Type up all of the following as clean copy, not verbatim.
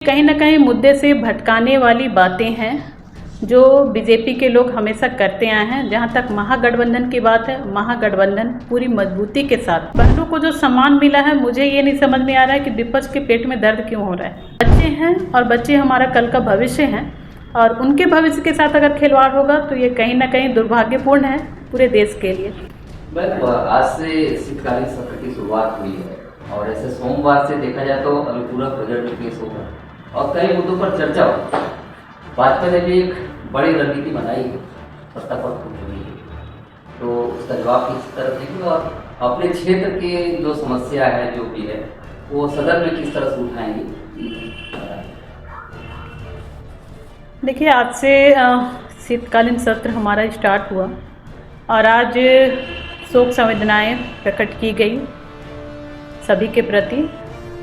कहीं ना कहीं मुद्दे से भटकाने वाली बातें हैं जो बीजेपी के लोग हमेशा करते आए हैं। जहां तक महागठबंधन की बात है, महागठबंधन पूरी मजबूती के साथ बहनों को जो सम्मान मिला है, मुझे ये नहीं समझ में आ रहा है कि विपक्ष के पेट में दर्द क्यों हो रहा है। बच्चे हैं और बच्चे हमारा कल का भविष्य हैं और उनके भविष्य के साथ अगर खिलवाड़ होगा तो ये कहीं ना कहीं दुर्भाग्यपूर्ण है पूरे देश के लिए। आज से शीतकालीन सत्र की शुरुआत हुई है और ऐसे सोमवार से देखा जाए तो अनुपूरक बजट में पेश होगा और कई मुद्दों पर चर्चा हो। भाजपा ने भी एक बड़ी रणनीति बनाई है सत्ता पर हुई है, तो उसका जवाब किस तरह देंगे और अपने क्षेत्र की जो समस्या है जो भी है वो सदन में किस तरह से उठाएंगे। देखिए, आज से शीतकालीन सत्र हमारा स्टार्ट हुआ और आज शोक संवेदनाएं प्रकट की गई सभी के प्रति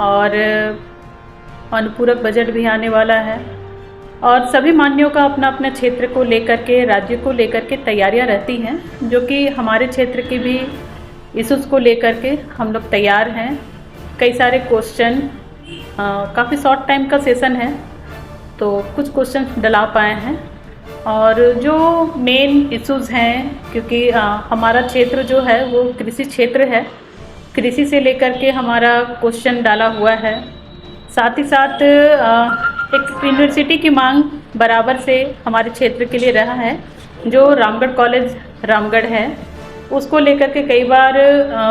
और अनुपूरक बजट भी आने वाला है और सभी मान्यों का अपना अपने क्षेत्र को लेकर के, राज्य को लेकर के तैयारियां रहती हैं, जो कि हमारे क्षेत्र की भी इश्यूज को लेकर के हम लोग तैयार हैं। कई सारे क्वेश्चन, काफ़ी शॉर्ट टाइम का सेशन है तो कुछ क्वेश्चन डला पाए हैं और जो मेन इश्यूज हैं, क्योंकि हमारा क्षेत्र जो है वो कृषि क्षेत्र है, कृषि से लेकर के हमारा क्वेश्चन डाला हुआ है। साथ ही साथ एक यूनिवर्सिटी की मांग बराबर से हमारे क्षेत्र के लिए रहा है, जो रामगढ़ कॉलेज रामगढ़ है, उसको लेकर के कई बार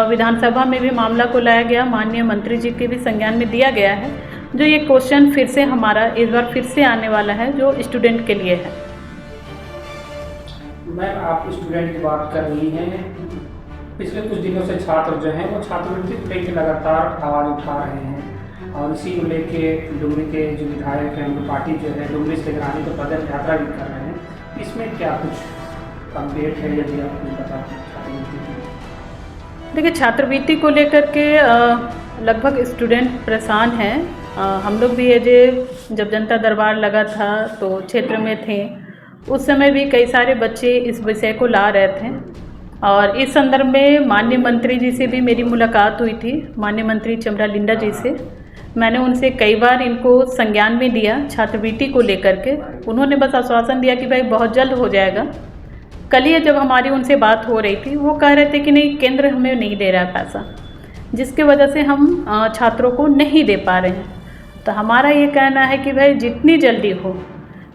विधानसभा में भी मामला को लाया गया, माननीय मंत्री जी के भी संज्ञान में दिया गया है। जो ये क्वेश्चन फिर से हमारा इस बार फिर से आने वाला है, जो स्टूडेंट के लिए है। मैम, आप स्टूडेंट की बात कर रही हैं, पिछले कुछ दिनों से छात्र जो हैं वो छात्रवृत्ति को लेकर लगातार आवाज़ उठा रहे हैं और इसी को लेके डुमरी के जो विधायक हैं उनकी पार्टी जो है डुमरी से लेकर आने तो पदक यात्रा भी कर रहे हैं। इसमें क्या कुछ अपडेट है, यदि आप कुछ बता छात्रवृत्ति? देखिए, छात्रवृत्ति को लेकर के लगभग स्टूडेंट परेशान हैं। हम लोग भी जब जनता दरबार लगा था तो क्षेत्र में थे, उस समय भी कई सारे बच्चे इस विषय को ला रहे थे और इस संदर्भ में माननीय मंत्री जी से भी मेरी मुलाकात हुई थी, माननीय मंत्री चमरा लिंडा जी से। मैंने उनसे कई बार इनको संज्ञान में दिया छात्रवृत्ति को लेकर के। उन्होंने बस आश्वासन दिया कि भाई बहुत जल्द हो जाएगा। कल ही जब हमारी उनसे बात हो रही थी, वो कह रहे थे कि नहीं, केंद्र हमें नहीं दे रहा है पैसा, जिसके वजह से हम छात्रों को नहीं दे पा रहे हैं। तो हमारा ये कहना है कि भाई जितनी जल्दी हो,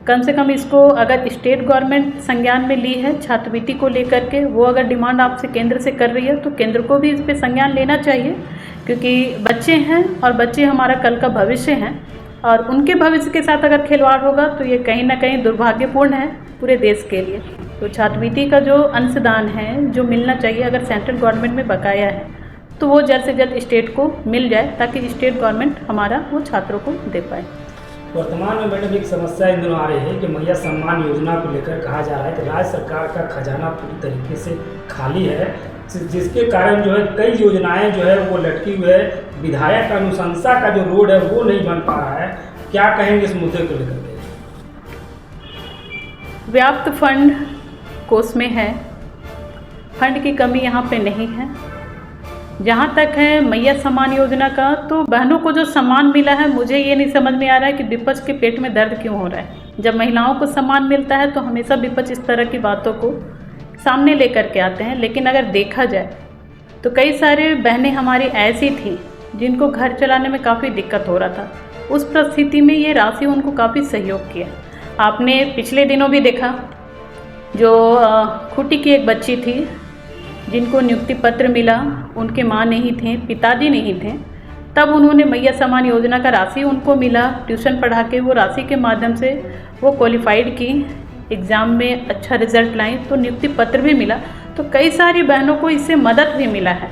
कम से कम इसको, अगर स्टेट गवर्नमेंट संज्ञान में ली है छात्रवृत्ति को लेकर के, वो अगर डिमांड आपसे केंद्र से कर रही है तो केंद्र को भी इस पे संज्ञान लेना चाहिए, क्योंकि बच्चे हैं और बच्चे हमारा कल का भविष्य हैं और उनके भविष्य के साथ अगर खिलवाड़ होगा तो ये कहीं ना कहीं दुर्भाग्यपूर्ण है पूरे देश के लिए। तो छात्रवृत्ति का जो अंशदान है, जो मिलना चाहिए, अगर सेंट्रल गवर्नमेंट में बकाया है तो वो जल्द से जल्द स्टेट को मिल जाए, ताकि स्टेट गवर्नमेंट हमारा वो छात्रों को दे पाए। वर्तमान में मैडम एक समस्या इन दिनों आ रही है कि मैया सम्मान योजना को लेकर कहा जा रहा है कि राज्य सरकार का खजाना पूरी तरीके से खाली है, जिसके कारण जो है कई योजनाएं जो है वो लटकी हुई है। विधायक अनुशंसा का जो रोड है वो नहीं बन पा रहा है। क्या कहेंगे इस मुद्दे को लेकर? व्याप्त फंड कोष में है, फंड की कमी यहाँ पे नहीं है। जहाँ तक है मैया सम्मान योजना का, तो बहनों को जो सम्मान मिला है, मुझे ये नहीं समझ में आ रहा है कि विपक्ष के पेट में दर्द क्यों हो रहा है। जब महिलाओं को सम्मान मिलता है तो हमेशा विपक्ष इस तरह की बातों को सामने लेकर के आते हैं। लेकिन अगर देखा जाए तो कई सारे बहनें हमारी ऐसी थी जिनको घर चलाने में काफ़ी दिक्कत हो रहा था। उस परिस्थिति में ये राशि उनको काफ़ी सहयोग किया। आपने पिछले दिनों भी देखा, जो खूंटी की एक बच्ची थी जिनको नियुक्ति पत्र मिला, उनके माँ नहीं थे, पिताजी नहीं थे, तब उन्होंने मैया सम्मान योजना का राशि उनको मिला, ट्यूशन पढ़ा के वो राशि के माध्यम से वो क्वालिफाइड की, एग्ज़ाम में अच्छा रिजल्ट लाई तो नियुक्ति पत्र भी मिला। तो कई सारी बहनों को इससे मदद भी मिला है।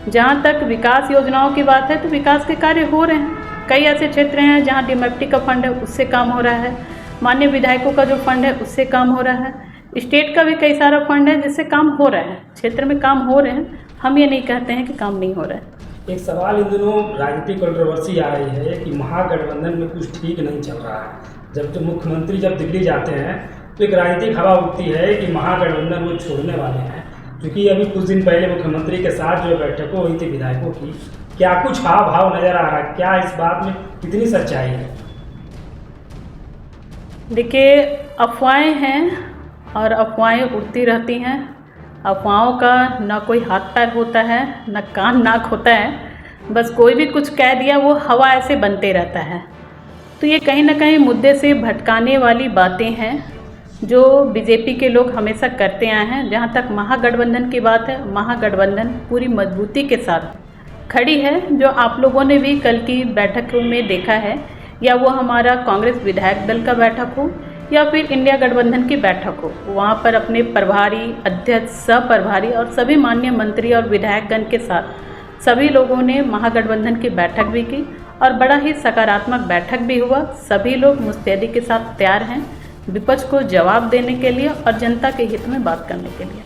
जहाँ तक विकास योजनाओं की बात है तो विकास के कार्य हो रहे हैं। कई ऐसे क्षेत्र हैं जहाँ डीएमएफटी का फंड है, उससे काम हो रहा है, माननीय विधायकों का जो फंड है उससे काम हो रहा है, स्टेट का भी कई सारा फंड है जिससे काम हो रहा है, क्षेत्र में काम हो रहे हैं। हम ये नहीं कहते हैं कि काम नहीं हो रहा है। एक सवाल इन दिनों राजनीतिक कंट्रोवर्सी आ रही है कि महागठबंधन में कुछ ठीक नहीं चल रहा है। जब मुख्यमंत्री जब दिल्ली जाते हैं तो एक राजनीतिक हवा उठती है कि महागठबंधन वो छोड़ने वाले हैं, क्योंकि अभी कुछ दिन पहले मुख्यमंत्री के साथ जो बैठकों हुई थी विधायकों की, क्या कुछ हाव भाव नजर आ रहा है? क्या इस बात में कितनी सच्चाई है? देखिए, अफवाहें हैं और अफवाहें उड़ती रहती हैं। अफवाहों का ना कोई हाथ पैर होता है, ना कान नाक होता है, बस कोई भी कुछ कह दिया वो हवा ऐसे बनते रहता है। तो ये कहीं ना कहीं मुद्दे से भटकाने वाली बातें हैं जो बीजेपी के लोग हमेशा करते आए हैं। जहाँ तक महागठबंधन की बात है, महागठबंधन पूरी मजबूती के साथ खड़ी है। जो आप लोगों ने भी कल की बैठक में देखा है, या वो हमारा कांग्रेस विधायक दल का बैठक हो या फिर इंडिया गठबंधन की बैठक हो, वहाँ पर अपने प्रभारी, अध्यक्ष, सह प्रभारी और सभी माननीय मंत्री और विधायकगण के साथ सभी लोगों ने महागठबंधन की बैठक भी की और बड़ा ही सकारात्मक बैठक भी हुआ। सभी लोग मुस्तैदी के साथ तैयार हैं विपक्ष को जवाब देने के लिए और जनता के हित में बात करने के लिए।